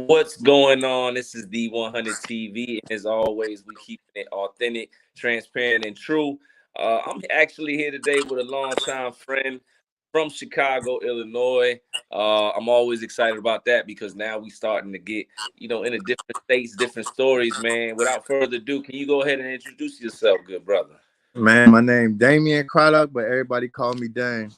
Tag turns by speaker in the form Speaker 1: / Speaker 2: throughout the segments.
Speaker 1: What's going on? This is D100 TV, and as always, we keep it authentic, transparent, and true. I'm actually here today with a longtime friend from Chicago, Illinois. I'm always excited about that because now we starting to get, into different states, different stories, man. Without further ado, can you go ahead and introduce yourself, good brother?
Speaker 2: Man, my name Damian Craddock, but everybody call me Dame.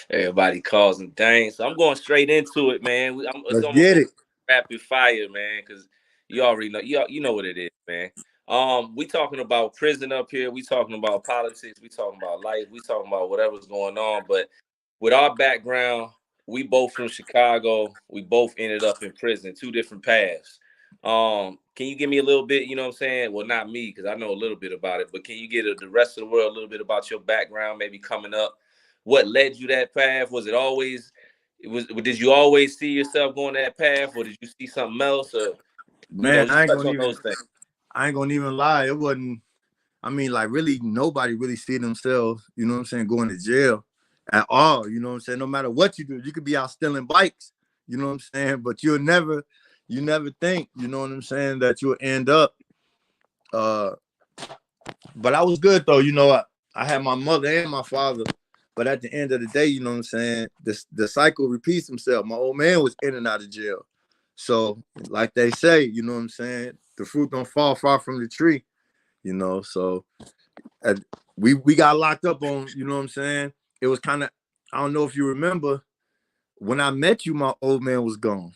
Speaker 1: Everybody calls him Dane. So I'm going straight into it, man. It's
Speaker 2: Let's
Speaker 1: almost
Speaker 2: get it.
Speaker 1: rapid fire, man, because you already know you know what it is, man. We talking about prison up here. We talking about politics. We talking about life. We talking about whatever's going on. But with our background, we both from Chicago. We both ended up in prison, two different paths. Can you give me a little bit, you know what I'm saying? Well, not me, because I know a little bit about it, but can you get the rest of the world a little bit about your background, maybe coming up? What led you that path? Was it always? Did you always see yourself going that path, or did you see something else? Or
Speaker 2: Man,
Speaker 1: just touch on those things.
Speaker 2: I ain't gonna even lie. It wasn't. I mean, like really, nobody really see themselves. You know what I'm saying? Going to jail at all. You know what I'm saying? No matter what you do, you could be out stealing bikes. You know what I'm saying? But you never think. You know what I'm saying? That you'll end up. But I was good though. You know, I had my mother and my father. But at the end of the day, you know what I'm saying? The cycle repeats itself. My old man was in and out of jail. So, like they say, you know what I'm saying? The fruit don't fall far from the tree, you know? So, we got locked up on, you know what I'm saying? It was kind of, I don't know if you remember, when I met you, my old man was gone.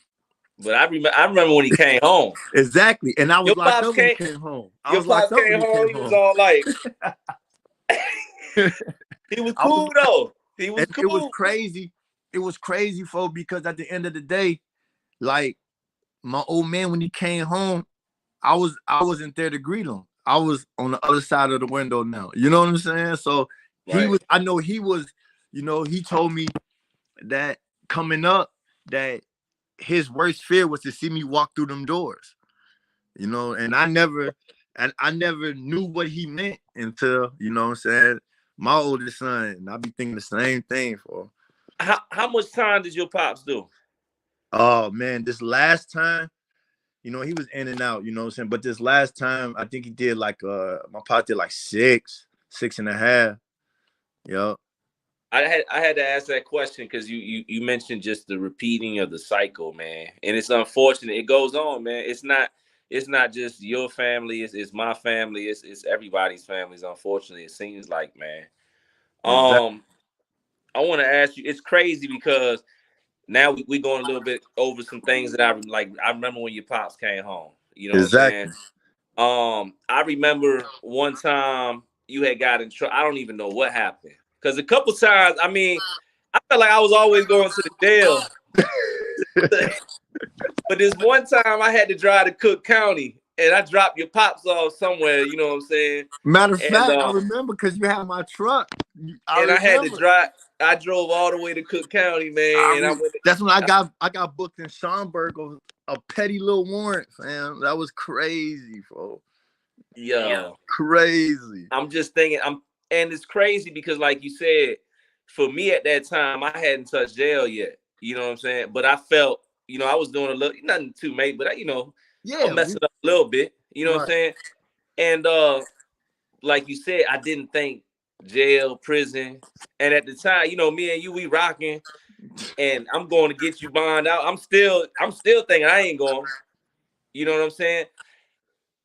Speaker 1: But I remember when he came home.
Speaker 2: Exactly. And I was locked up when he came home.
Speaker 1: Your pops came home, he was all like... He was cool though. He was cool.
Speaker 2: It was crazy. It was crazy, folks, because at the end of the day, like my old man, when he came home, I wasn't there to greet him. I was on the other side of the window now. You know what I'm saying? So right. I know he was, you know, he told me that coming up that his worst fear was to see me walk through them doors. You know, and I never knew what he meant until, you know what I'm saying, my oldest son, and I be thinking the same thing for him.
Speaker 1: How much time did your pops do?
Speaker 2: Oh man, this last time, you know, he was in and out, you know what I'm saying? But this last time, I think he did like my pop did like 6.5. Yep.
Speaker 1: I had to ask that question because you mentioned just the repeating of the cycle, man. And it's unfortunate. It goes on, man. It's not just your family, it's my family, it's everybody's families, unfortunately. It seems like, man. Exactly. I want to ask you, it's crazy because now we going a little bit over some things that I remember when your pops came home. You know exactly. What I'm saying? I remember one time you had got in trouble. I don't even know what happened. Because a couple times, I mean, I felt like I was always going to the jail. But this one time I had to drive to Cook County and I dropped your pops off somewhere, you know what I'm saying?
Speaker 2: Matter of fact, I remember because you had my truck.
Speaker 1: I had to drive. I drove all the way to Cook County, man.
Speaker 2: That's when I got booked in Schaumburg on a petty little warrant, fam. That was crazy, bro.
Speaker 1: Yeah.
Speaker 2: Crazy.
Speaker 1: I'm just thinking, and it's crazy because, like you said, for me at that time, I hadn't touched jail yet. You know what I'm saying? But I felt, you know, I was doing a little, nothing too major, but I'm messing up a little bit. You know what I'm saying? And like you said, I didn't think jail, prison, and at the time, you know, me and you, we rocking, and I'm going to get you bond out. I'm still thinking I ain't going. You know what I'm saying?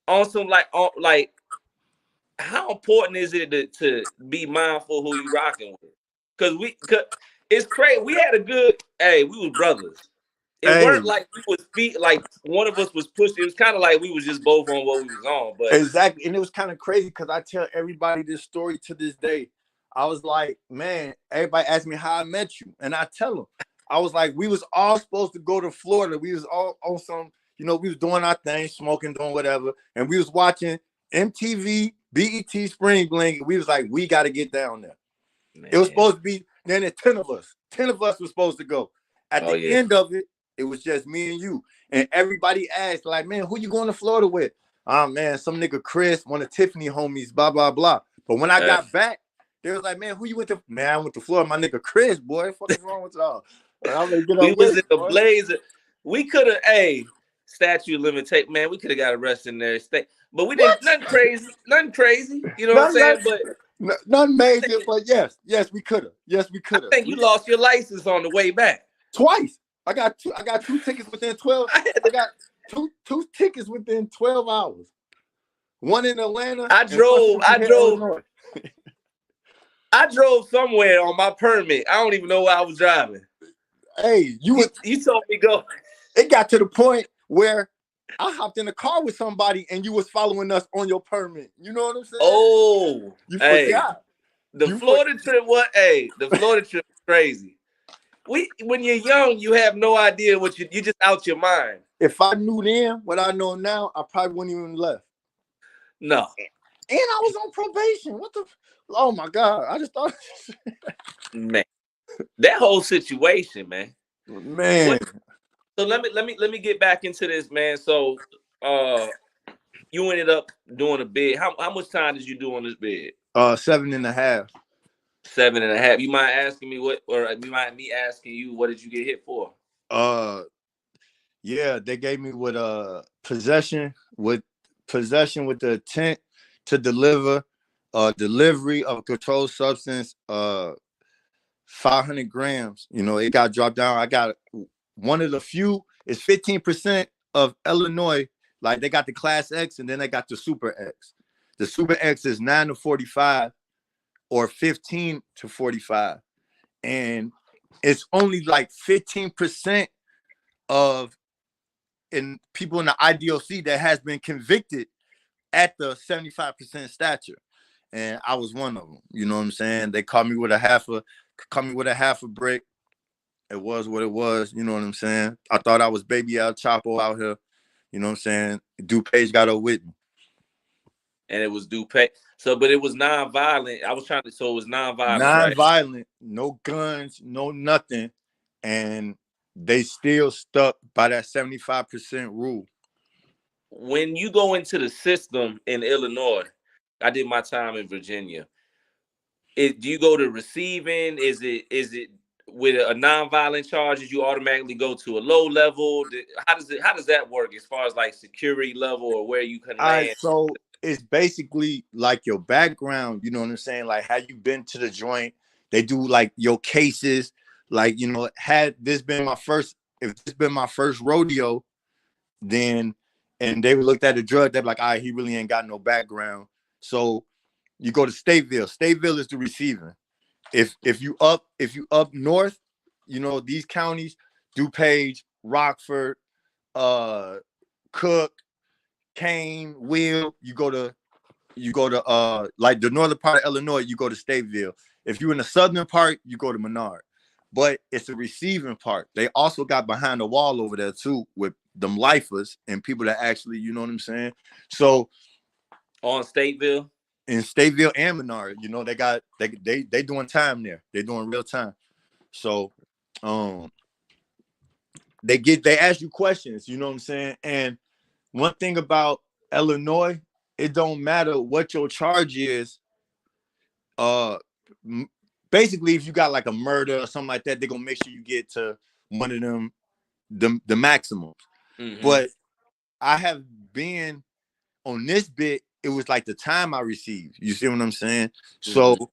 Speaker 1: Also, like. How important is it to be mindful who you rocking with? Because it's crazy. We had a good, we was brothers. It weren't like we was like one of us was pushed. It was kind of like we was just both on what we was on. But
Speaker 2: exactly, and it was kind of crazy because I tell everybody this story to this day. I was like, man, everybody asked me how I met you, and I tell them, I was like, we was all supposed to go to Florida. We was all on some, you know, we was doing our thing, smoking, doing whatever, and we was watching MTV. BET Spring Bling, we was like, we got to get down there. Man. It was supposed to be, then there's 10 of us. 10 of us were supposed to go. At the end of it, it was just me and you. And everybody asked, like, man, who you going to Florida with? Man, some nigga Chris, one of Tiffany homies, blah, blah, blah. But when I got back, they was like, man, who you went to? Man, I went to Florida. My nigga Chris, boy. What the fuck is wrong with y'all?
Speaker 1: We was in the Blazer. we could have, statute limitation, man. We could have got arrested in there, but we didn't. Nothing crazy. You know what I'm saying? But
Speaker 2: nothing major. But yes, we could have. Yes, we could have.
Speaker 1: I think you lost your license on the way back
Speaker 2: twice. I got two tickets within 12. I got two tickets within 12 hours. One in Atlanta.
Speaker 1: I drove somewhere on my permit. I don't even know where I was driving.
Speaker 2: Hey, you
Speaker 1: told me go.
Speaker 2: It got to the point where I hopped in the car with somebody and you was following us on your permit. You know what I'm saying?
Speaker 1: Oh,
Speaker 2: you forgot.
Speaker 1: The Florida trip was crazy. When you're young, you have no idea what you just out your mind.
Speaker 2: If I knew then what I know now, I probably wouldn't even left.
Speaker 1: No.
Speaker 2: And I was on probation. What the? Oh my God! I just thought,
Speaker 1: man, that whole situation, man. So let me get back into this, man. So, you ended up doing a bid. How much time did you do on this bid?
Speaker 2: 7.5.
Speaker 1: 7.5. You mind asking me what, or you mind me asking you what did you get hit for?
Speaker 2: Yeah, they gave me with possession with the intent to delivery of a controlled substance, 500 grams. You know, it got dropped down. I got one of the few. It's 15% of Illinois. Like they got the Class X and then they got the Super X. The Super X is 9 to 45 or 15 to 45. And it's only like 15% of people in the IDOC that has been convicted at the 75% stature. And I was one of them. You know what I'm saying? They caught me with a half a brick. It was what it was. You know what I'm saying? I thought I was Baby El Chapo out here. You know what I'm saying? DuPage got up with me.
Speaker 1: And it was DuPage. So, but it was non-violent. So it was non-violent.
Speaker 2: Non-violent,
Speaker 1: right?
Speaker 2: No guns, no nothing. And they still stuck by that 75% rule.
Speaker 1: When you go into the system in Illinois, I did my time in Virginia. Do you go to receiving? Is it with a non-violent charges, you automatically go to a low level? How does that work as far as like security level or where you can land?
Speaker 2: So it's basically like your background, you know what I'm saying? Like, have you been to the joint? They do like your cases, like, you know, if this been my first rodeo, then, and they looked at the drug, they're like, all right, he really ain't got no background. So you go to Stateville. Stateville is the receiving. If you up north, you know, these counties, DuPage, Rockford, Cook, Kane, Will, you go to like the northern part of Illinois, you go to Stateville. If you're in the southern part, you go to Menard. But it's the receiving part. They also got behind the wall over there too with them lifers and people that actually, you know what I'm saying? So
Speaker 1: on Stateville?
Speaker 2: In Stateville and Menard, you know, they doing time there. They're doing real time. So they ask you questions, you know what I'm saying? And one thing about Illinois, it don't matter what your charge is. Basically, if you got like a murder or something like that, they're gonna make sure you get to one of them, the maximums. Mm-hmm. But I have been on this bit, it was like the time I received. You see what I'm saying? Mm-hmm. So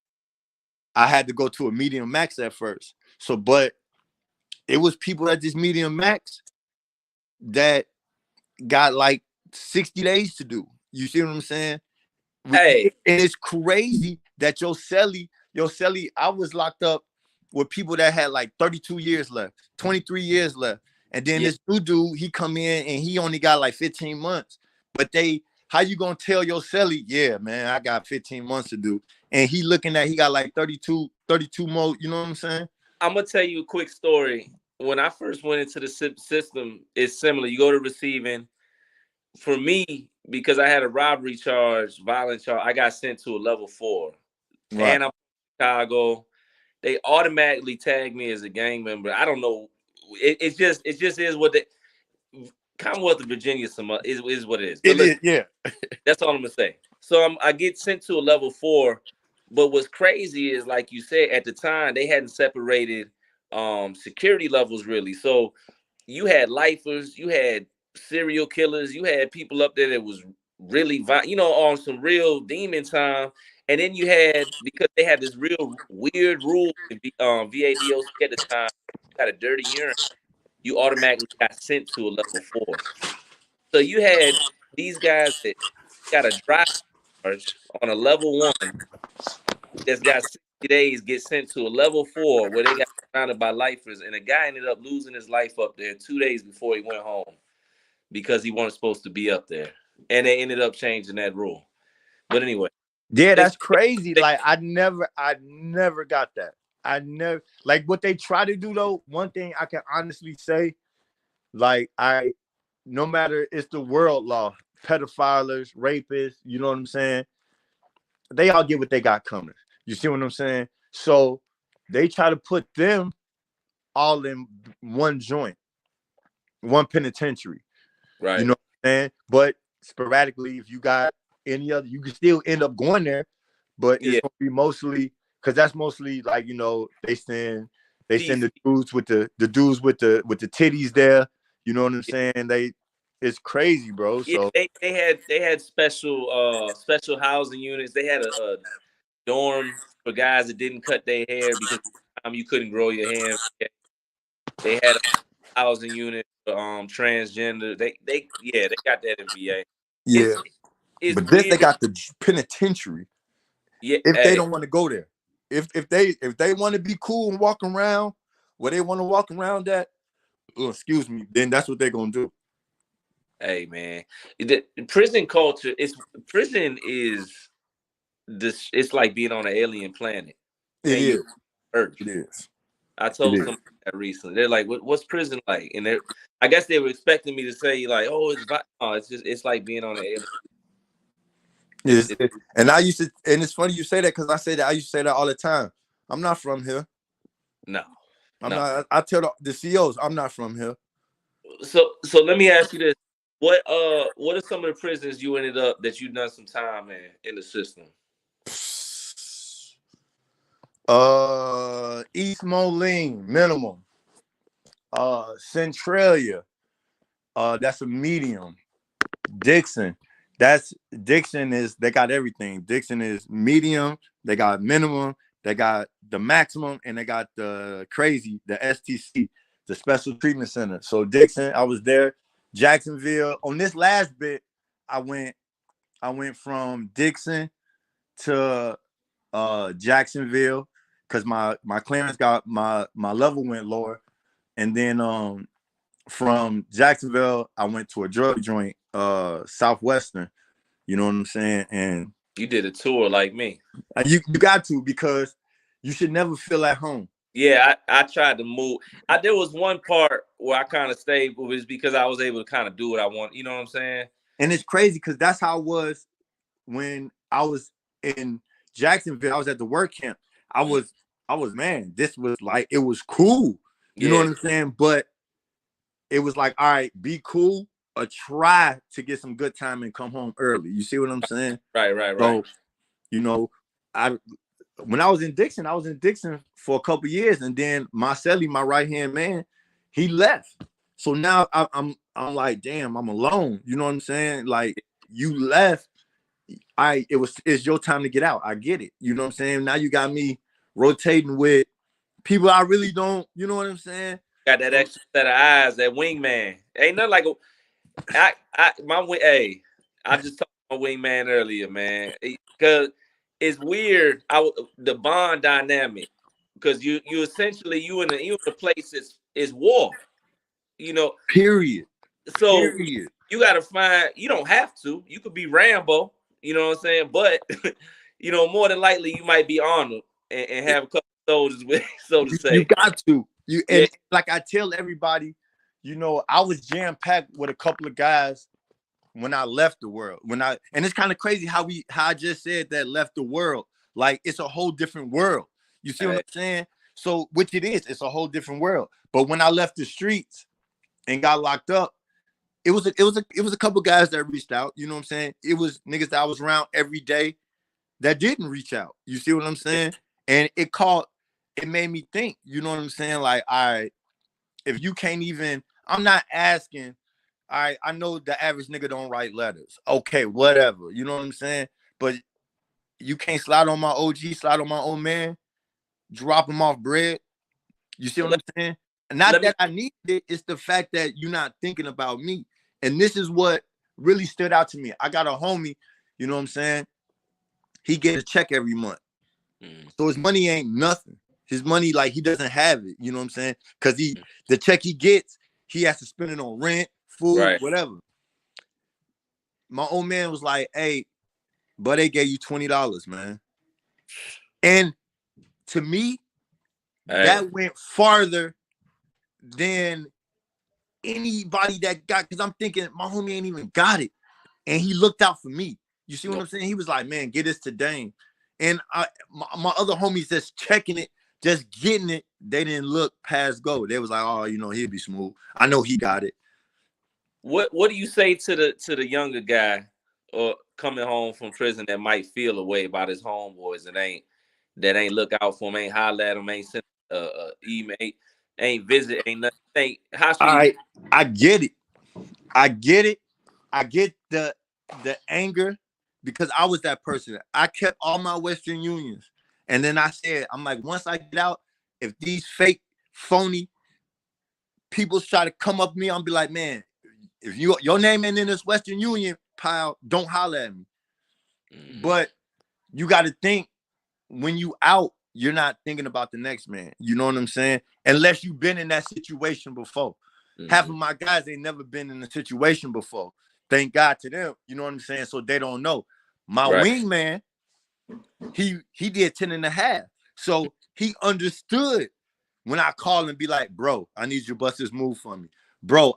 Speaker 2: I had to go to a medium max at first. So, but it was people at this medium max that got like 60 days to do. You see what I'm saying?
Speaker 1: Hey,
Speaker 2: and it's crazy that your celly, I was locked up with people that had like 32 years left, 23 years left. And then this new dude, he come in and he only got like 15 months. But how you gonna tell your celly, yeah, man, I got 15 months to do. And he got like 32 more, you know what I'm saying?
Speaker 1: I'm gonna tell you a quick story. When I first went into the system, it's similar. You go to receiving. For me, because I had a robbery charge, violent charge, I got sent to a level 4. Right. And I'm in Chicago. They automatically tag me as a gang member. I don't know. It just is what they Commonwealth of Virginia is what it is.
Speaker 2: It is, yeah.
Speaker 1: That's all I'm gonna say. So I get sent to a level 4. But what's crazy is, like you said, at the time they hadn't separated security levels really. So you had lifers, you had serial killers, you had people up there that was really, on some real demon time. And then you had, because they had this real weird rule in VADOC at the time, you got a dirty urine, you automatically got sent to a level 4. So you had these guys that got a dry charge on a level 1 that's got 60 days, get sent to a level 4 where they got surrounded by lifers, and a guy ended up losing his life up there 2 days before he went home because he wasn't supposed to be up there, and they ended up changing that rule. But anyway,
Speaker 2: yeah, that's crazy. Like I never got that. I never, like, what they try to do though. One thing I can honestly say, like, no matter, it's the world law, pedophiles, rapists, you know what I'm saying? They all get what they got coming. You see what I'm saying? So they try to put them all in one joint, one penitentiary.
Speaker 1: right?
Speaker 2: You know what I'm saying? But sporadically, if you got any other, you can still end up going there, but it's gonna be mostly, because that's mostly like, they send the dudes with the titties there. You know what I'm saying? It's crazy, bro.
Speaker 1: Yeah,
Speaker 2: so
Speaker 1: they had special housing units. They had a dorm for guys that didn't cut their hair because you couldn't grow your hair. They had a housing unit for transgender. They got that in VA.
Speaker 2: Yeah, but this, they got the penitentiary.
Speaker 1: Yeah,
Speaker 2: if they don't want to go there, if they want to be cool and walk around where they want to walk around at, then that's what they're gonna do.
Speaker 1: Hey man, the prison culture is this. It's like being on an alien planet.
Speaker 2: It is.
Speaker 1: Earth.
Speaker 2: It is.
Speaker 1: I told somebody that recently. They're like, "What's prison like?" And I guess they were expecting me to say like, "Oh, it's like being on an alien."
Speaker 2: And it's funny you say that, because I used to say that all the time. I'm not from here.
Speaker 1: No,
Speaker 2: I'm not. I tell the CEOs I'm not from here.
Speaker 1: So let me ask you this: what are some of the prisons you ended up that you've done some time in the system?
Speaker 2: East Moline minimum. Centralia. That's a medium. Dixon. They got everything. Dixon is medium. They got minimum. They got the maximum, and they got the crazy, the STC, the Special Treatment Center. So Dixon, I was there. Jacksonville. On this last bit, I went from Dixon to Jacksonville, because my clearance got my level went lower, and then from Jacksonville I went to a drug joint, Southwestern. You know what I'm saying? And
Speaker 1: you did a tour like me.
Speaker 2: You got to, because you should never feel at home.
Speaker 1: Yeah, I tried to move. There was one part where I kind of stayed, but it was because I was able to kind of do what I want. You know what I'm saying?
Speaker 2: And it's crazy, because that's how it was when I was in Jacksonville. I was at the work camp. I was, man, this was like, it was cool. You know what I'm saying? But it was like, all right, be cool, or try to get some good time and come home early. You see what I'm saying?
Speaker 1: Right.
Speaker 2: So, when I was in Dixon for a couple years, and then Marcelli, my right-hand man, he left. So now I'm like, damn, I'm alone. You know what I'm saying? Like, you left. It's your time to get out. I get it. You know what I'm saying? Now you got me rotating with people I really don't, you know what I'm saying?
Speaker 1: Got that extra set of eyes, that wingman. Ain't nothing like I just talked to my wingman earlier, man. Because it's weird. The bond dynamic, because you essentially you in the place is war.
Speaker 2: Period.
Speaker 1: So you gotta find. You don't have to. You could be Rambo. You know what I'm saying? But more than likely you might be Arnold and have a couple soldiers with, so to say.
Speaker 2: You got to. And like I tell everybody, I was jam-packed with a couple of guys when I left the world. And it's kind of crazy how I just said that, left the world. Like, it's a whole different world. You see what I'm saying? So, which it is, it's a whole different world. But when I left the streets and got locked up, it was a couple guys that reached out. You know what I'm saying? It was niggas that I was around every day that didn't reach out. You see what I'm saying? And it made me think, you know what I'm saying? Like, all right, if you can't even, I'm not asking. I know the average nigga don't write letters. Okay, whatever. You know what I'm saying? But you can't slide on my OG, slide on my old man, drop him off bread. You see what I'm saying? Not that I need it. It's the fact that you're not thinking about me. And this is what really stood out to me. I got a homie, you know what I'm saying? He get a check every month. So his money ain't nothing. His money, like, he doesn't have it. You know what I'm saying? Because the check he gets, he has to spend it on rent, food, whatever. My old man was like, hey, but they gave you $20, man. And to me, that went farther than anybody that got, because I'm thinking my homie ain't even got it. And he looked out for me. You see what I'm saying? He was like, man, get this to Dame. And my other homies just checking it, just getting it. They didn't look past go. They was like, oh, you know, he'll be smooth. I know he got it.
Speaker 1: What do you say to the younger guy or coming home from prison that might feel a way about his homeboys that ain't look out for him, ain't holler at him, ain't send email, ain't visit, ain't nothing? How should
Speaker 2: I get it. I get it. I get the anger, because I was that person. I kept all my Western Unions. And then I said, I'm like, once I get out, if these fake, phony people try to come up to me, I'll be like, man, if your name ain't in this Western Union pile, don't holler at me. But you got to think, when you out, you're not thinking about the next man. You know what I'm saying? Unless you've been in that situation before. Half of my guys ain't never been in a situation before. Thank God to them. You know what I'm saying? So they don't know. My wingman, he did 10 and a half. So he understood when I call and be like, bro, I need you to bust this move for me. Bro,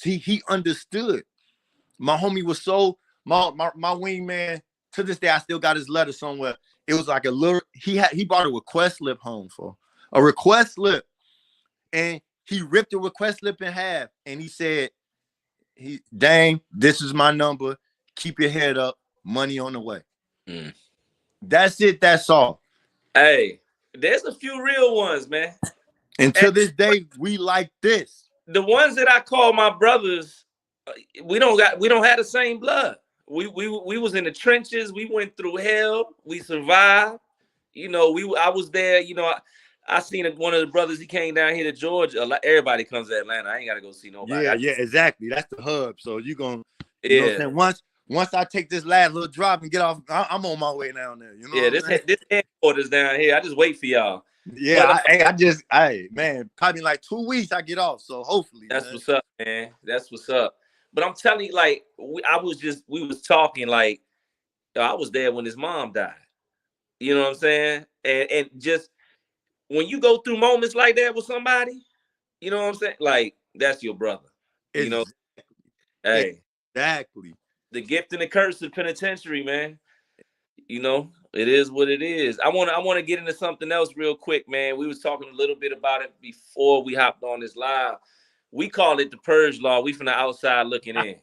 Speaker 2: he understood. My homie was my wingman, to this day, I still got his letter somewhere. It was like a little, he brought a request slip home for a request slip. And he ripped the request slip in half. And he said, Dang, this is my number. Keep your head up. Money on the way. That's it. That's all.
Speaker 1: Hey, there's a few real ones, man.
Speaker 2: And to this day, we like this.
Speaker 1: The ones that I call my brothers, we don't have the same blood. We was in the trenches. We went through hell. We survived. You know, I was there. You know, I seen one of the brothers. He came down here to Georgia. Everybody comes to Atlanta. I ain't gotta go see nobody.
Speaker 2: Yeah, exactly. That's the hub. So you gonna, you know what I'm saying? Once I take this last little drop and get off, I'm on my way down there. You know,
Speaker 1: this headquarters down here. I just wait for y'all.
Speaker 2: Yeah, man, probably like 2 weeks I get off. So hopefully
Speaker 1: that's what's up, man. That's what's up. But I'm telling you, like, we was talking, like, I was there when his mom died. You know what I'm saying? And just when you go through moments like that with somebody, you know what I'm saying? Like, that's your brother. You know? Hey.
Speaker 2: Exactly.
Speaker 1: The gift and the curse of penitentiary, man. You know, it is what it is. I want to get into something else real quick, man. We was talking a little bit about it before we hopped on this live. We call it the purge law. We from the outside looking in.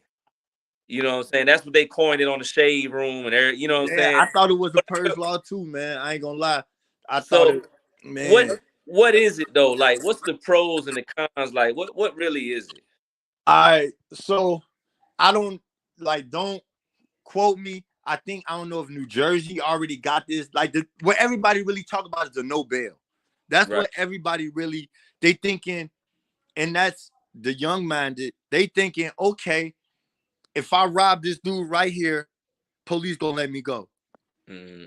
Speaker 1: You know what I'm saying? That's what they coined it on the Shade Room, and you know what I'm saying?
Speaker 2: I thought it was a purge law too, man. I ain't gonna lie. I thought it, man.
Speaker 1: What is it though? Like, what's the pros and the cons? Like, what really is it?
Speaker 2: So I don't quote me. I don't know if New Jersey already got this. Like, what everybody really talk about is the no bail. That's what everybody really, they thinking, and that's the young-minded. They thinking, okay, if I rob this dude right here, police gonna let me go.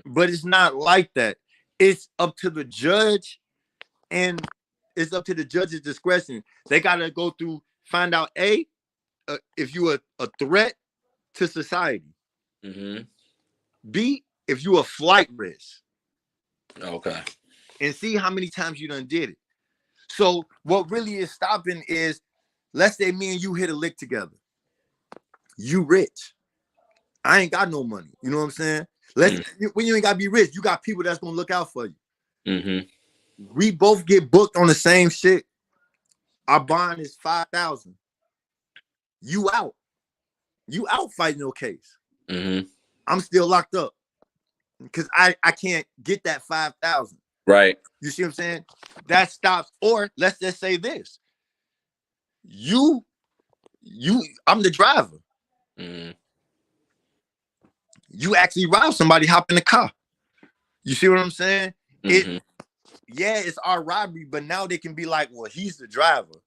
Speaker 2: But it's not like that. It's up to the judge, and it's up to the judge's discretion. They gotta go through, find out if you are a threat to society. B, if you a flight risk.
Speaker 1: Okay.
Speaker 2: And see how many times you done did it. So what really is stopping is, let's say me and you hit a lick together. You rich. I ain't got no money. You know what I'm saying? When you ain't gotta be rich, you got people that's gonna look out for you. We both get booked on the same shit. Our bond is 5,000. You out. You out fighting your case. I'm still locked up because I can't get that 5,000.
Speaker 1: Right.
Speaker 2: You see what I'm saying? That stops. Or let's just say this. I'm the driver.
Speaker 1: Mm.
Speaker 2: You actually rob somebody, hop in the car. You see what I'm saying?
Speaker 1: Mm-hmm.
Speaker 2: It's our robbery, but now they can be like, well, he's the driver.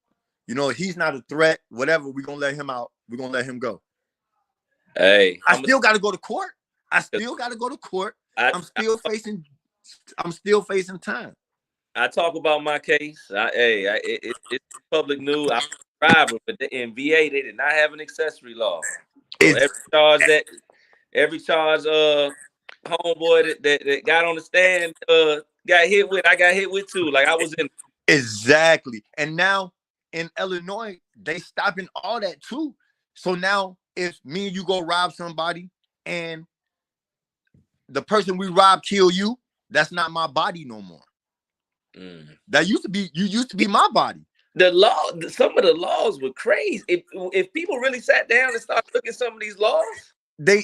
Speaker 2: You know, he's not a threat. Whatever, we're gonna let him out. We're gonna let him go.
Speaker 1: Hey,
Speaker 2: I still got to go to court. I'm still facing time.
Speaker 1: I talk about my case. It's public news. I'm a driver, but in VA they did not have an accessory law. So every charge, homeboy that got on the stand, got hit with. I got hit with too. Like I was in.
Speaker 2: Exactly. And now in Illinois, they stopping all that too. So now if me and you go rob somebody and the person we robbed kill you, that's not my body no more. That used to be my body.
Speaker 1: The law, some of the laws were crazy. If people really sat down and started looking at some of these laws,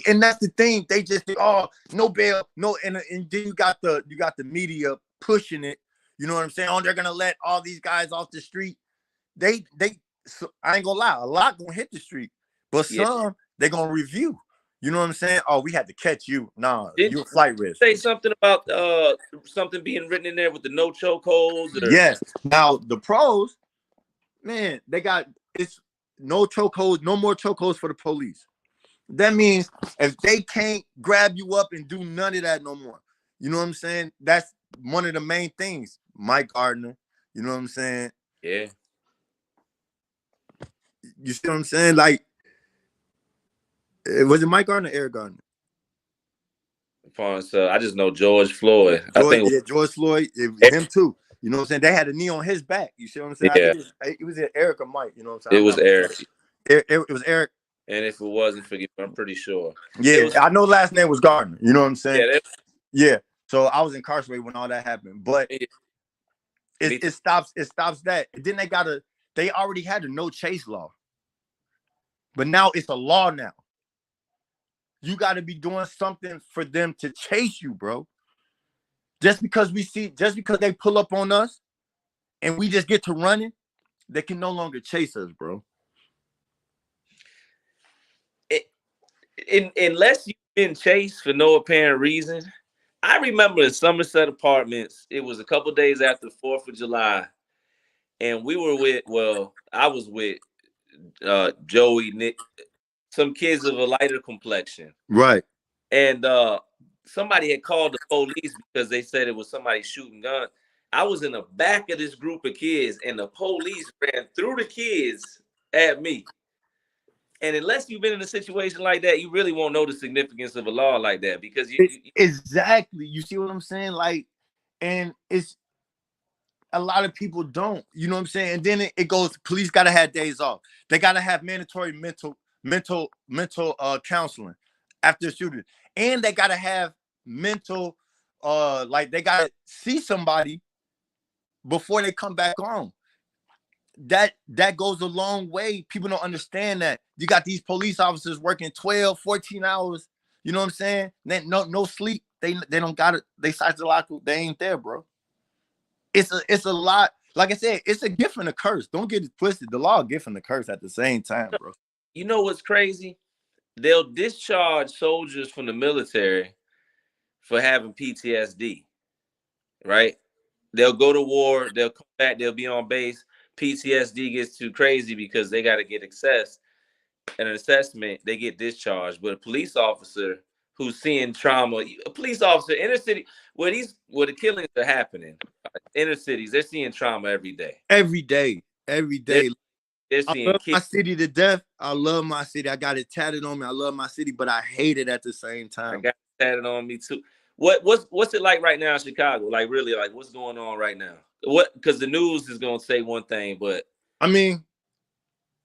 Speaker 2: and that's the thing. They just think, oh, no bail, no, and then you got the media pushing it. You know what I'm saying? Oh, they're gonna let all these guys off the street. I ain't gonna lie, a lot gonna hit the street, but some they're gonna review. You know what I'm saying? Oh, we had to catch you. Nah, you're a flight risk.
Speaker 1: Say something about something being written in there with the no chokeholds.
Speaker 2: Yes. Now the pros, man, it's no chokeholds, no more chokeholds for the police. That means if they can't grab you up and do none of that no more, you know what I'm saying? That's one of the main things. Mike Gardner, you know what I'm saying?
Speaker 1: Yeah.
Speaker 2: You see what I'm saying? Like, was it Mike Gardner or Eric Gardner?
Speaker 1: I just know George Floyd.
Speaker 2: George Floyd, him too. You know what I'm saying? They had a knee on his back. You see what I'm saying?
Speaker 1: Yeah.
Speaker 2: I think it was Eric or Mike. You know what I'm saying?
Speaker 1: It was Eric.
Speaker 2: It was Eric.
Speaker 1: And if it wasn't, forgive me, I'm pretty sure.
Speaker 2: Yeah, I know last name was Gardner. You know what I'm saying?
Speaker 1: Yeah.
Speaker 2: So I was incarcerated when all that happened. But it stops that. And then they already had a no chase law. But now it's a law now. You got to be doing something for them to chase you, bro. Just because they pull up on us and we just get to running, they can no longer chase us, bro.
Speaker 1: Unless you've been chased for no apparent reason. I remember in Somerset Apartments, it was a couple days after the 4th of July, and I was with Joey, Nick, some kids of a lighter complexion.
Speaker 2: Right.
Speaker 1: And somebody had called the police because they said it was somebody shooting guns. I was in the back of this group of kids, and the police ran through the kids at me. And unless you've been in a situation like that, you really won't know the significance of a law like that because
Speaker 2: exactly. You see what I'm saying? Like, and it's a lot of people don't. You know what I'm saying? And then it goes. Police gotta have days off. They gotta have mandatory mental counseling after shooting, and they gotta have mental like they gotta see somebody before they come back on. That goes a long way. People don't understand that. You got these police officers working 12, 14 hours. You know what I'm saying? No sleep. They don't got it. They psychological. They ain't there, bro. It's a lot. Like I said, it's a gift and a curse. Don't get it twisted. The law, a gift and a curse at the same time, bro.
Speaker 1: You know what's crazy? They'll discharge soldiers from the military for having PTSD, right? They'll go to war. They'll come back. They'll be on base. PTSD gets too crazy because they got to get access and an assessment. They get discharged. But a police officer who's seeing trauma, a police officer inner city where the killings are happening, inner cities, they're seeing trauma every day.
Speaker 2: Every day.
Speaker 1: They're seeing
Speaker 2: I love my city to death. I love my city. I got it tatted on me. I love my city, but I hate it at the same time.
Speaker 1: I got it tatted on me too. What's it like right now in Chicago? Like really, like what's going on right now? Because the news is gonna say one thing, but
Speaker 2: I mean,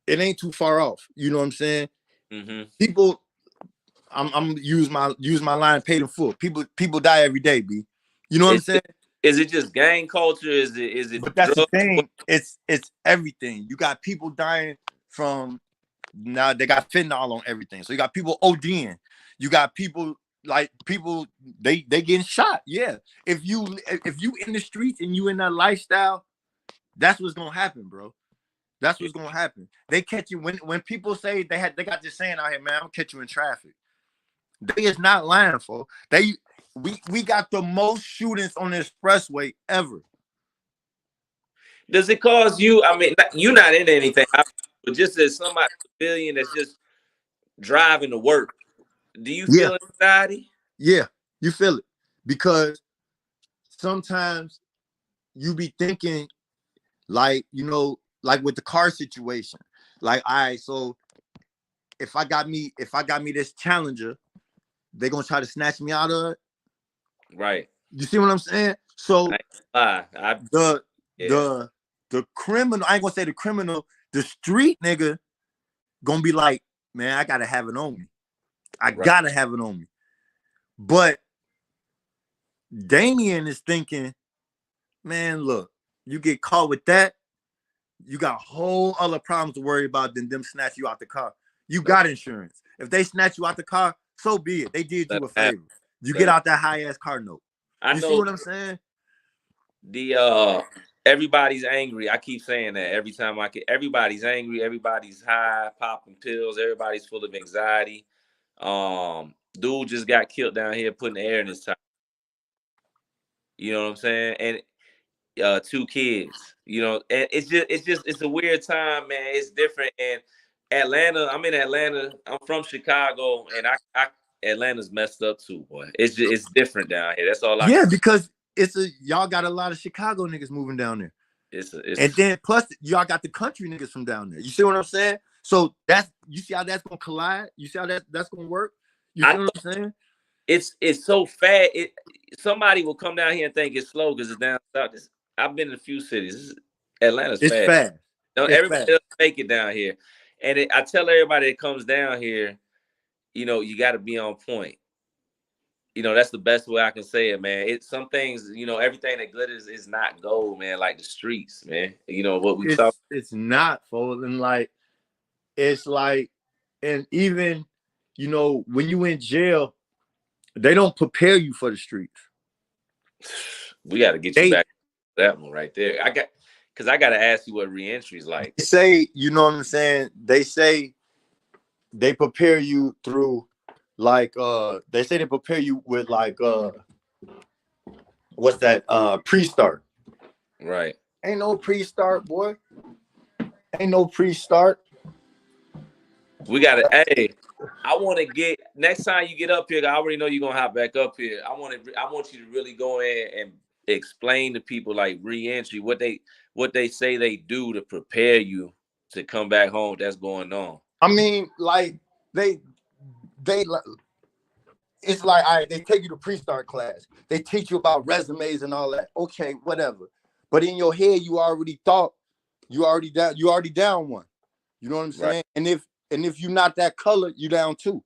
Speaker 2: it ain't too far off. You know what I'm saying?
Speaker 1: Mm-hmm.
Speaker 2: People, I'm use my line paid in full. People die every day, B. You know what I'm saying?
Speaker 1: Is it just gang culture? Is it?
Speaker 2: But that's the thing. It's everything. You got people dying from now. They got fentanyl on everything. So you got people ODing. You got people they getting shot. Yeah. If you in the streets and you in that lifestyle, that's what's gonna happen, bro. That's what's gonna happen. They catch you when people say they got this saying out here, man, I'm gonna catch you in traffic. They is not lying, folks. We got the most shootings on the expressway ever.
Speaker 1: Does it cause you? I mean, you're not into anything, but just as somebody civilian that's just driving to work, do you feel anxiety?
Speaker 2: Yeah, you feel it because sometimes you be thinking like, you know, like with the car situation, like, all right, so if I got me this Challenger, they're gonna try to snatch me out of it.
Speaker 1: Right.
Speaker 2: You see what I'm saying? So
Speaker 1: the
Speaker 2: criminal, I ain't gonna say the criminal, the street nigga gonna be like, man, I gotta have it on me. I gotta have it on me. But Damien is thinking, man, look, you get caught with that, you got whole other problems to worry about than them snatch you out the car. You got insurance. If they snatch you out the car, so be it. They did you a favor. You get out that high ass car note. You see what I'm saying?
Speaker 1: Everybody's angry. I keep saying that every time everybody's angry, everybody's high, popping pills, everybody's full of anxiety. Dude just got killed down here putting air in his tire. You know what I'm saying? And 2 kids, you know, and it's a weird time, man. It's different. And Atlanta, I'm in Atlanta. I'm from Chicago, and Atlanta's messed up too, boy. It's different down here. That's all I
Speaker 2: can say. Because y'all got a lot of Chicago niggas moving down there. And then plus y'all got the country niggas from down there. You see what I'm saying? So you see how that's gonna collide? You see how that's gonna work? You see what I'm saying?
Speaker 1: It's so fast. Somebody will come down here and think it's slow because it's down south. I've been in a few cities. Atlanta's fast. No, everybody doesn't make it down here. And I tell everybody that comes down here, you know, you got to be on point. You know, that's the best way I can say it, man. Some things, you know, everything that glitters is not gold, man. Like the streets, man. You know what we talk.
Speaker 2: It's not folding. Like it's like, and even, you know, when you in jail, they don't prepare you for the streets.
Speaker 1: We got to get you back to that one right there. I got to ask you what reentry is like.
Speaker 2: They say, you know what I'm saying? They say they prepare you through, like, they say they prepare you with, like, what's that? Pre-start.
Speaker 1: Right.
Speaker 2: Ain't no pre-start, boy. Ain't no pre-start.
Speaker 1: We got to, hey, I want to get, next time you get up here, I already know you're going to hop back up here. I want you to really go in and explain to people, like, reentry, what they say they do to prepare you to come back home. That's going on.
Speaker 2: I mean, like, they it's like, all right, they take you to pre-start class. They teach you about resumes and all that. Okay, whatever. But in your head, you already thought you already down one. You know what I'm saying? Right. And if you're not that color, you down 2.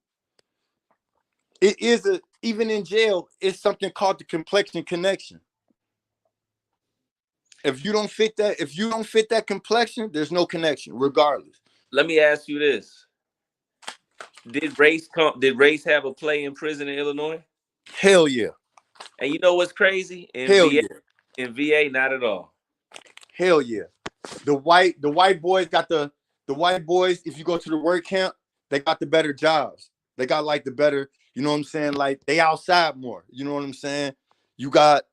Speaker 2: It is even in jail, it's something called the complexion connection. If you don't fit that complexion, there's no connection, regardless.
Speaker 1: Let me ask you this. Did race have a play in prison in Illinois?
Speaker 2: Hell yeah.
Speaker 1: And you know what's crazy? In VA, not at all.
Speaker 2: Hell yeah. The white boys got the white boys, if you go to the work camp, they got the better jobs. They got like the better, you know what I'm saying? Like they outside more. You know what I'm saying? You got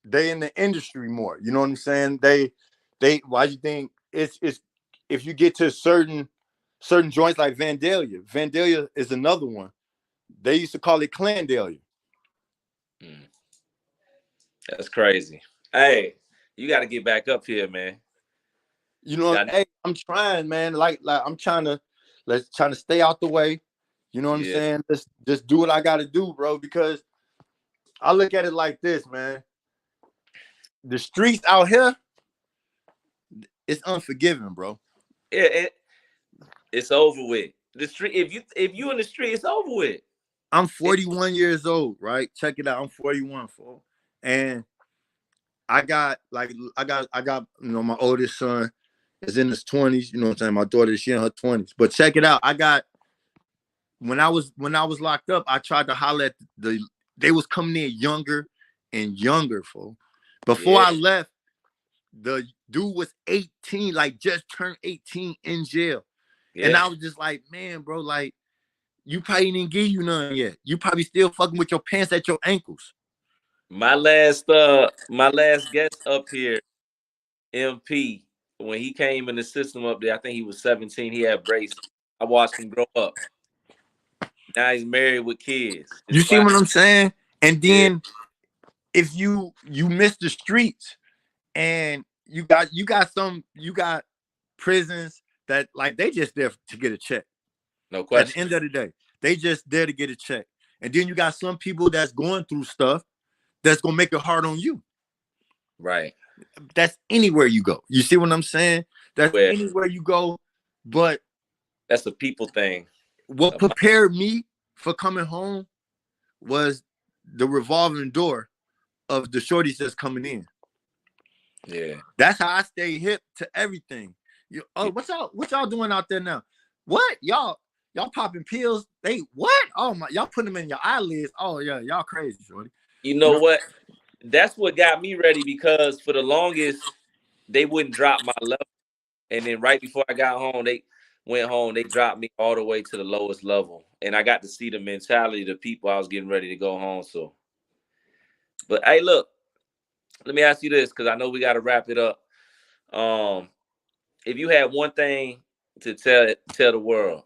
Speaker 2: they in the industry more. You know what I'm saying? They why do you think it's if you get to certain joints like Vandalia is another one. They used to call it Clandalia.
Speaker 1: That's crazy. Hey, you got to get back up here, man.
Speaker 2: You know, hey, I'm trying, man. Like I'm trying to stay out the way. You know what I'm saying? Just do what I got to do, bro. Because I look at it like this, man. The streets out here, it's unforgiving, bro.
Speaker 1: It's over with. The street. If you in the street, it's over with.
Speaker 2: I'm 41 years old, right? Check it out. I'm 41, fool. And I got, you know, my oldest son is in his 20s. You know what I'm saying? My daughter, she in her 20s. But check it out. I got, when I was locked up, I tried to holler at they was coming in younger and younger, fool. Before I left, the dude was 18, like just turned 18 in jail. Yeah. And I was just like, man, bro, like, you probably didn't give you none yet. You probably still fucking with your pants at your ankles.
Speaker 1: My last guest up here, MP, when he came in the system up there, I think he was 17. He had braces. I watched him grow up. Now he's married with kids.
Speaker 2: You see what I'm saying? And then if you miss the streets and you got prisons that like they just there to get a check.
Speaker 1: No question.
Speaker 2: At the end of the day, they just there to get a check. And then you got some people that's going through stuff that's gonna make it hard on you.
Speaker 1: Right.
Speaker 2: That's anywhere you go. You see what I'm saying? That's anywhere you go. But
Speaker 1: that's a people thing.
Speaker 2: What prepared me for coming home was the revolving door of the shorties that's coming in.
Speaker 1: Yeah.
Speaker 2: That's how I stay hip to everything. What y'all doing out there now? What? Y'all popping pills? They what? Oh my, y'all putting them in your eyelids. Oh yeah, y'all crazy, shorty.
Speaker 1: You know what? That's what got me ready, because for the longest they wouldn't drop my level. And then right before I got home, they dropped me all the way to the lowest level. And I got to see the mentality of the people I was getting ready to go home. So, but hey, look, let me ask you this, because I know we got to wrap it up. If you had one thing to tell the world,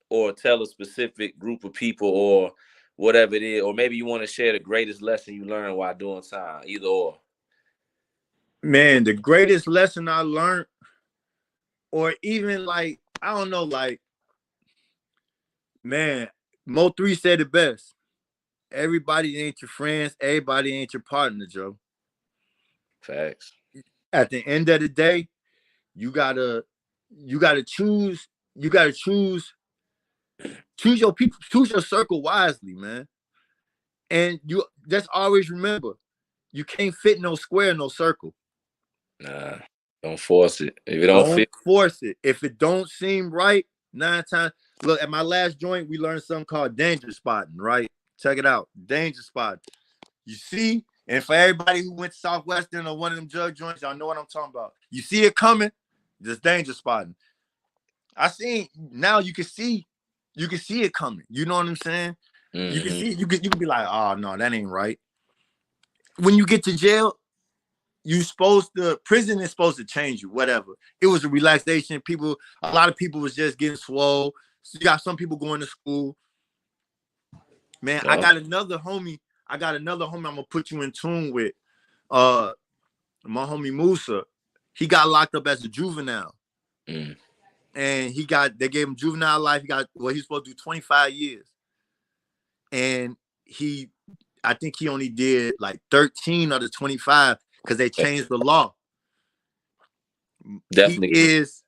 Speaker 1: or tell a specific group of people, or whatever it is, or maybe you want to share the greatest lesson you learned while doing time, either or.
Speaker 2: Man, the greatest lesson I learned, or even like, I don't know, like, man, Mo3 said it best. Everybody ain't your friends. Everybody ain't your partner, Joe.
Speaker 1: Facts.
Speaker 2: At the end of the day, you gotta choose your people, choose your circle wisely, man. And you just always remember, you can't fit no square, no circle.
Speaker 1: Nah, don't force it. If it don't fit,
Speaker 2: force it. If it don't seem right, 9 times. Look, at my last joint, we learned something called danger spotting, right? Check it out. Danger spotting. You see, and for everybody who went to Southwestern or one of them drug joints, y'all know what I'm talking about. You see it coming, just danger spotting. I seen, now you can see it coming. You know what I'm saying? Mm-hmm. You can see, you can be like, oh no, that ain't right. When you get to jail, prison is supposed to change you, whatever. It was a relaxation. A lot of people was just getting swole. So you got some people going to school. Man, I got another homie I'm gonna put you in tune with. My homie Musa. He got locked up as a juvenile. Mm. And they gave him juvenile life. He's supposed to do 25 years. And I think he only did like 13 of the 25 because they changed the law. Definitely. He is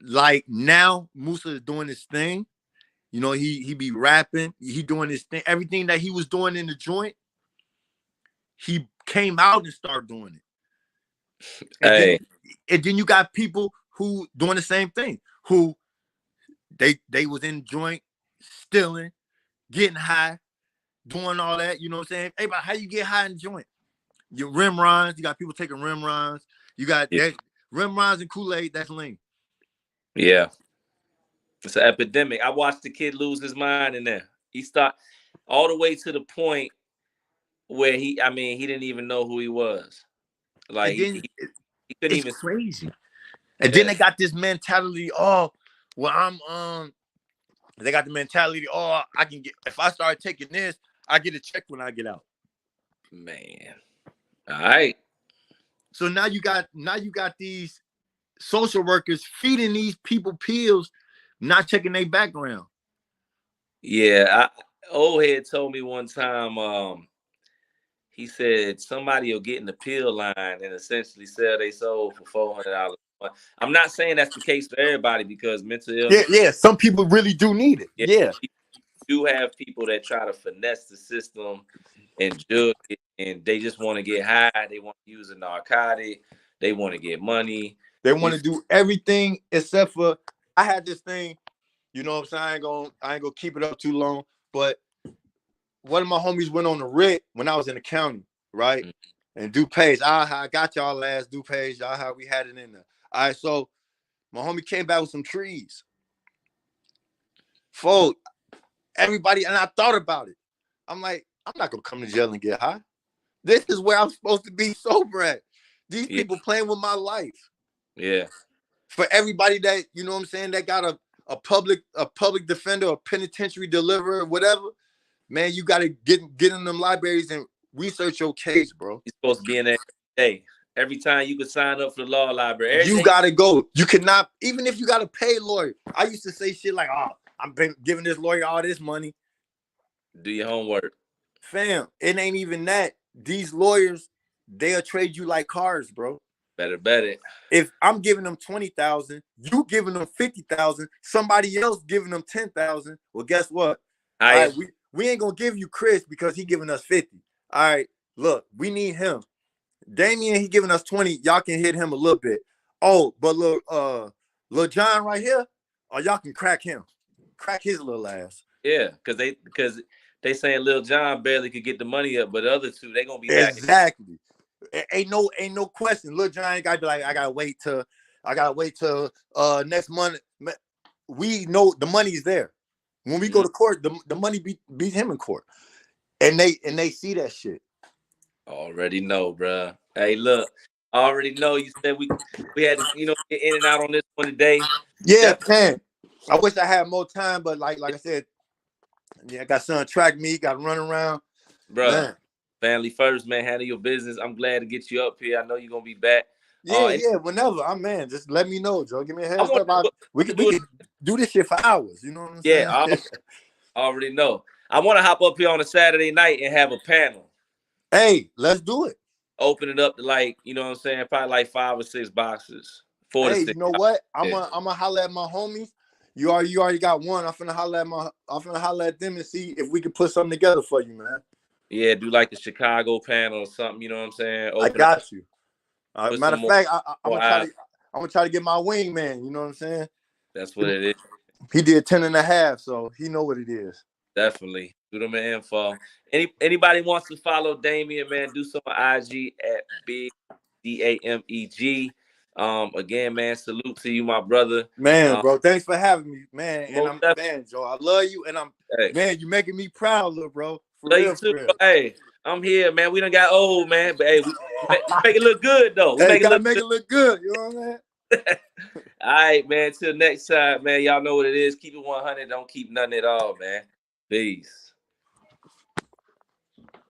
Speaker 2: like, now Musa is doing his thing. You know, he be rapping, he doing his thing. Everything that he was doing in the joint, he came out and started doing it. And then you got people who doing the same thing, who they was in the joint, stealing, getting high, doing all that. You know what I'm saying? Hey, but how you get high in the joint? Your rim runs, you got people taking rim runs. You got that rim runs and Kool-Aid, that's lean.
Speaker 1: Yeah. It's an epidemic. I watched the kid lose his mind in there. He started all the way to the point where he didn't even know who he was. Like he couldn't even.
Speaker 2: Crazy. And then they got this mentality. Oh, well, they got the mentality. Oh, I can get, if I start taking this, I get a check when I get out.
Speaker 1: Man, all right.
Speaker 2: So now you got these social workers feeding these people pills, not checking their background.
Speaker 1: Yeah, old head told me one time. He said somebody will get in the pill line and essentially sell their soul for $400. I'm not saying that's the case for everybody, because mental illness.
Speaker 2: Yeah. Some people really do need it. Yeah.
Speaker 1: You do have people that try to finesse the system and jug it, and they just want to get high. They want to use a narcotic. They want to get money.
Speaker 2: They want to do everything except for. I had this thing, you know what I'm saying? I ain't gonna keep it up too long, but one of my homies went on the rig when I was in the county, right? Mm-hmm. And DuPage, I got y'all last DuPage. Y'all how we had it in there. All right, so my homie came back with some trees. Folks, everybody, and I thought about it. I'm like, I'm not gonna come to jail and get high. This is where I'm supposed to be sober at. These people playing with my life.
Speaker 1: Yeah.
Speaker 2: For everybody that, you know what I'm saying, that got a public defender, a penitentiary deliverer, whatever, man, you gotta get in them libraries and research your case, bro.
Speaker 1: You're supposed to be in there every day. Every time you could sign up for the law library.
Speaker 2: You gotta go. You cannot, even if you gotta pay a lawyer. I used to say shit like, oh, I've been giving this lawyer all this money.
Speaker 1: Do your homework.
Speaker 2: Fam, it ain't even that. These lawyers, they'll trade you like cars, bro.
Speaker 1: Better bet it.
Speaker 2: If I'm giving them 20,000, you giving them 50,000, somebody else giving them 10,000. Well, guess what? All right, we ain't gonna give you Chris because he giving us 50. All right, look, we need him. Damien, he giving us 20. Y'all can hit him a little bit. Oh, but look, Lil John right here, or y'all can crack him. Crack his little ass.
Speaker 1: Yeah, because they saying Lil John barely could get the money up, but the other two, they gonna be
Speaker 2: exactly. Ain't no question. Lil John ain't gotta be like, I gotta wait till next month. We know the money's there. When we go to court, the money beat him in court. And they see that shit.
Speaker 1: Already know, bro. Hey, look, I already know you said we had to, get in and out on this one today.
Speaker 2: Yeah, man. I wish I had more time, but like I said, yeah, I got something to track me, got to run around.
Speaker 1: Bro, man. Family first, man. Handle your business. I'm glad to get you up here. I know you're gonna be back.
Speaker 2: Yeah, whenever. I'm man. Just let me know, Joe. Give me a heads up. We can do this shit for hours. You know what I'm saying?
Speaker 1: Yeah, I already know. I want to hop up here on a Saturday night and have a panel.
Speaker 2: Hey, let's do it.
Speaker 1: Open it up to you know what I'm saying? Probably like 5 or 6 boxes. 4 to 6.
Speaker 2: You know what? I'm gonna holler at my homies. You already got one. I'm finna holler at them and see if we can put something together for you, man.
Speaker 1: Yeah, do like the Chicago panel or something. You know what I'm saying?
Speaker 2: I got you. Matter of fact, I'm gonna try to get my wingman. You know what I'm saying?
Speaker 1: That's what it is.
Speaker 2: He did 10.5, so he know what it is.
Speaker 1: Definitely. Do them an info. Anybody wants to follow Damien, man, do so on IG at Big DAMEG. Again, man, salute to you, my brother.
Speaker 2: Man, bro, thanks for having me, man. And I'm man, Joe. I love you, and man, you making me proud, little bro. For real,
Speaker 1: too, bro. Hey, I'm here, man. We done got old, man, but hey, we make it look good though. We
Speaker 2: make it look good. You know what I'm saying?
Speaker 1: All right, man. Till next time, man. Y'all know what it is. Keep it 100. Don't keep nothing at all, man. Peace.